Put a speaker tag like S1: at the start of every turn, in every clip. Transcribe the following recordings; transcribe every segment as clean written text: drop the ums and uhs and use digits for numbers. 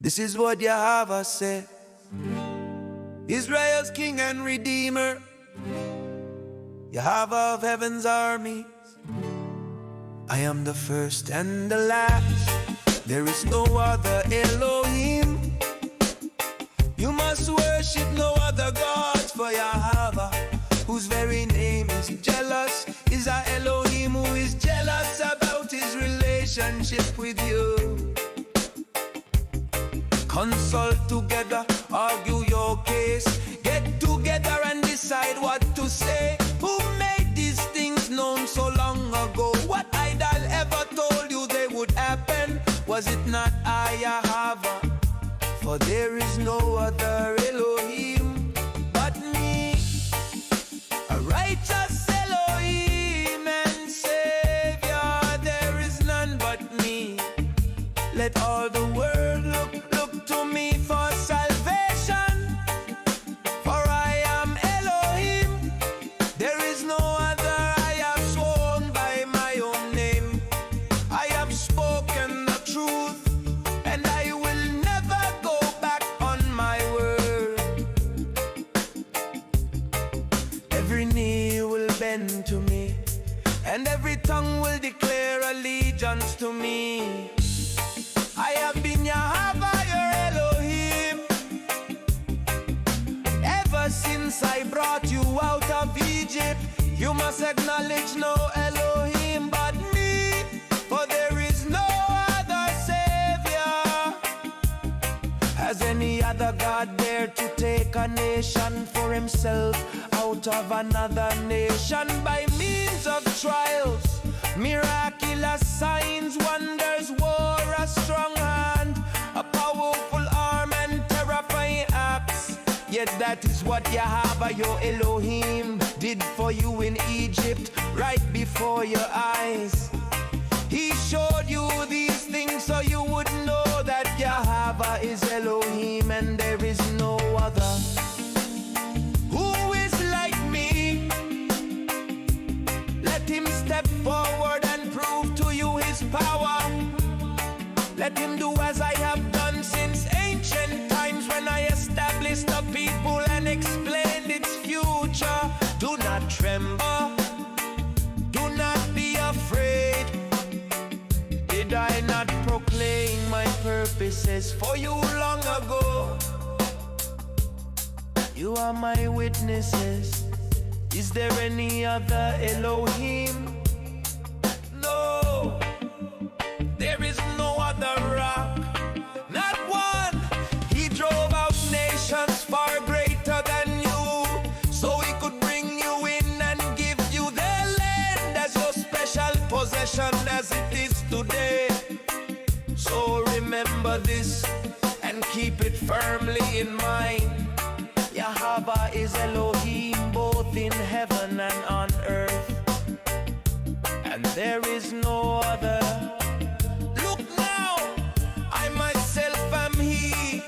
S1: This is what Yahweh said, Israel's King and Redeemer, Yahweh of heaven's armies. I am the first and the last. There is no other Elohim. You must worship no other gods, for Yahweh, whose very name is jealous, is our Elohim, who is jealous about his relationship with you. Consult together, argue your case, get together and decide what to say. Who made these things known so long ago? What idol ever told you they would happen? Was it not I, Yahweh? For there is no other Elohim but me, a righteous Elohim and Savior. There is none but me. Let all the world look to me for salvation, for I am Elohim. There is no other. I have sworn by my own name. I have spoken the truth, and I will never go back on my word. Every knee will bend to me, and every tongue will declare allegiance to me. I have been Yahweh, your Elohim, ever since I brought you out of Egypt. You must acknowledge no Elohim but me, for there is no other Savior. Has any other God dared to take a nation for himself out of another nation by means of trials, miraculous signs, wonders, war, a strong hand, a powerful arm, and terrifying acts? Yet that is what Yahweh, your Elohim, did for you in Egypt, right before your eyes. He showed you these things so you would know that Yahweh is Elohim and there is no other. Who is like me? Let him step forward and prove to you his power. Let him do as I have done since ancient times, when I established the people and explained its future. Do not tremble, do not be afraid. Did I not proclaim my purposes for you long ago? You are my witnesses. Is there any other Elohim? No, there is no other rock, not one. He drove out nations far greater than you, so he could bring you in and give you their land as your special possession as it is today. So remember this and keep it firmly in mind. Yahweh is Elohim both in heaven and on earth, and there is no other. Look now, I myself am He.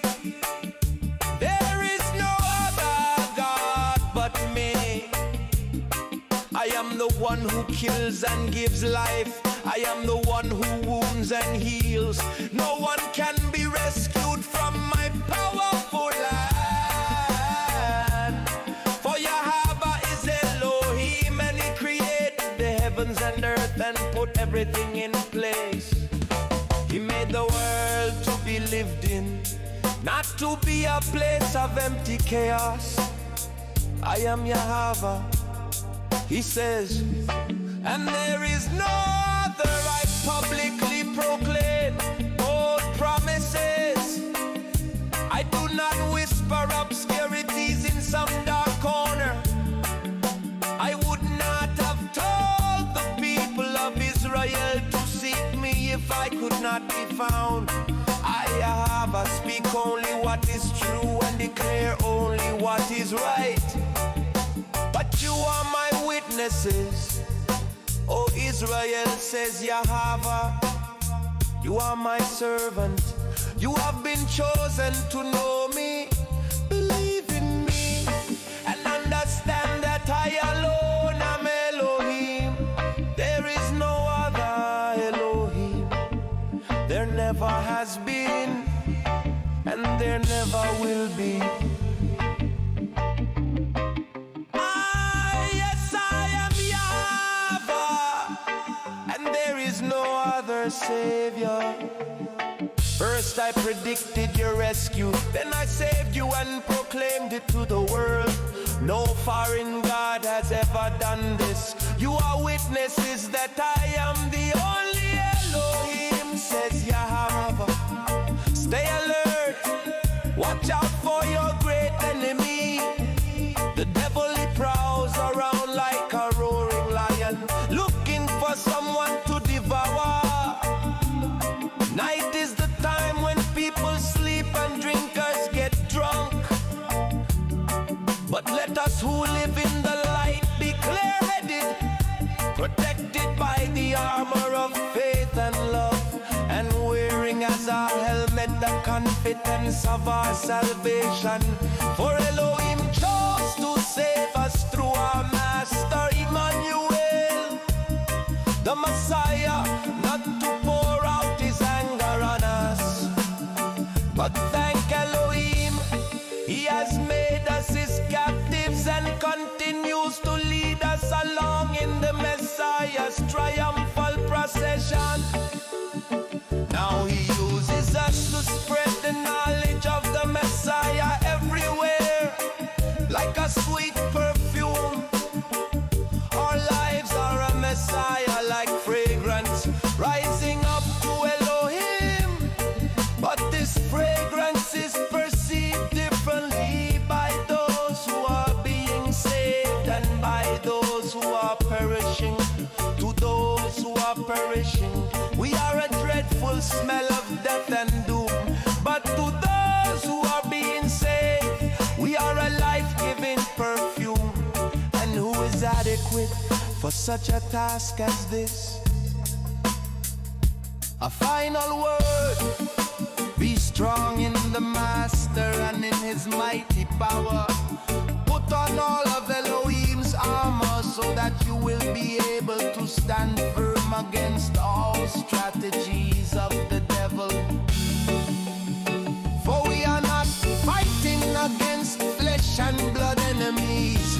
S1: There is no other God but me. I am the one who kills and gives life. I am the one who wounds and heals. No one can be rescued from my powerful hand. For Yahweh is Elohim, and he created the heavens and earth and put everything in place. He made the world to be lived in, not to be a place of empty chaos. I am Yahweh, he says, and there is no other. I publicly proclaim bold promises. I do not whisper obscurities in some dark corner. I would not have told the people of Israel to seek me if I could not be found. I, Yahweh, speak only what is true and declare only what is right. But you are my witnesses, O Israel, says Yahweh. You are my servant. You have been chosen to know me. Believe in me and understand that I alone am Elohim. There is no other Elohim. There never has been. and there never will be. Yes, I am Yahweh, and there is no other Savior. First I predicted your rescue, then I saved you and proclaimed it to the world. No foreign God has ever done this. You are witnesses that I am the only Elohim, says Yahweh. Stay alert, watch out for your great enemy. The devil, he prowls around like a roaring lion, looking for someone to devour. Night is the time when people sleep and drinkers get drunk. But let us who live in the light be clear-headed, protected by the armor of faith and love, and wearing as our helmet the confidence of our salvation. For Elohim chose to save us through our Master Emmanuel, the Messiah, not to pour out his anger on us. But thank Elohim, he has made us his captives and continues to lead us along in the Messiah's triumphal procession. Now he uses us to spread the knowledge of the Messiah everywhere, like a sweet perfume. Our lives are a Messiah like fragrance, rising up to Elohim. But this fragrance is perceived differently by those who are being saved and by those who are perishing. To those who are perishing, we are a dreadful smell of death and doom. But to those who are being saved, we are a life-giving perfume. And who is adequate for such a task as this? A final word: be strong in the Master and in his mighty power. Put on all of Elohim's armor so that you will be able to stand firm against all strategies of the devil. For we are not fighting against flesh and blood enemies,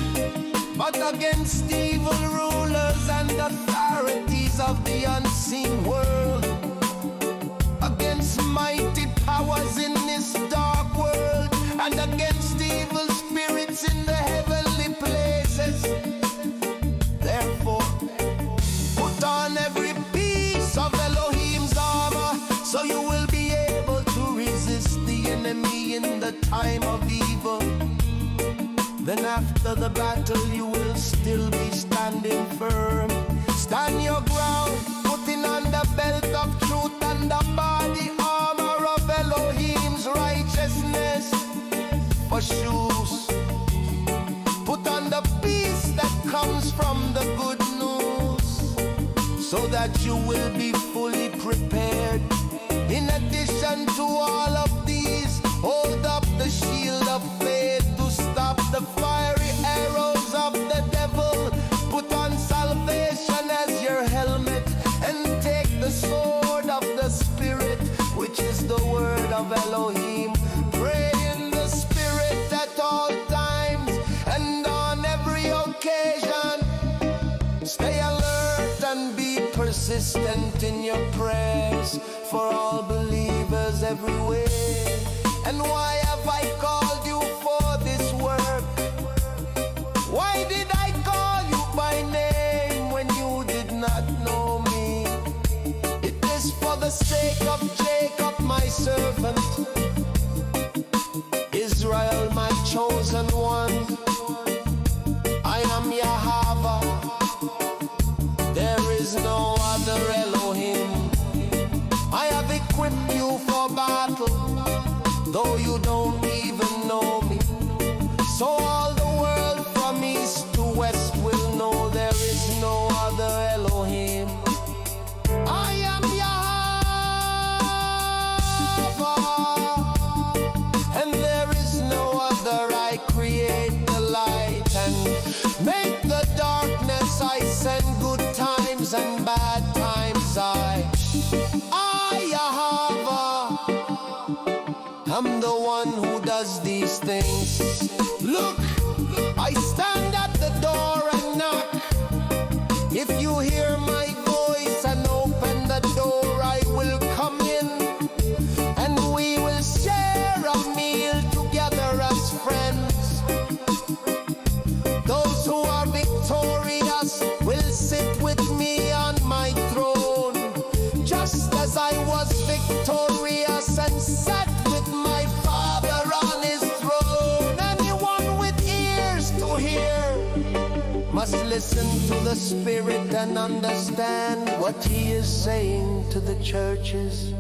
S1: but against evil rulers and authorities of the unseen world, against mighty powers in this dark world, and against evil spirits in the heavenly places. Therefore, put on every piece of Elohim's armor, so you will be able to resist the enemy in the time of evil. Then after the battle you will still be standing firm. Stand your ground, putting on the belt of truth and the body armor of Elohim's righteousness. For shoes, put on the peace that comes from the good news, so that you will be fully prepared. In addition to all of these, hold up the shield of faith to stop the fiery arrows of the devil. Put on salvation as your helmet, and take the sword of the Spirit, which is the word of Elohim. Pray in the Spirit at all times and on every occasion. Stay alert and be persistent in your prayers for all believers everywhere. And why have I called you for this work? Why did I call you by name when you did not know me? It is for the sake of Jacob, my servant, Israel, my chosen one. I am Yahweh, there is no other Elohim. I have equipped you for battle, though you don't even know me. So all the world from east to west will know there is no other Elohim. I am Yahweh, and there is no other. I create the light and make the darkness. I send good times and bad times. I Yahweh, I'm am the one who does these things. Look, I stand at the door and knock. If you hear my voice and open the door, I will come in, and we will share a meal together as friends. Those who are victorious will sit with me on my throne, just as I was victorious and sat with my Father on his throne. Anyone with ears to hear must listen to the Spirit and understand what he is saying to the churches.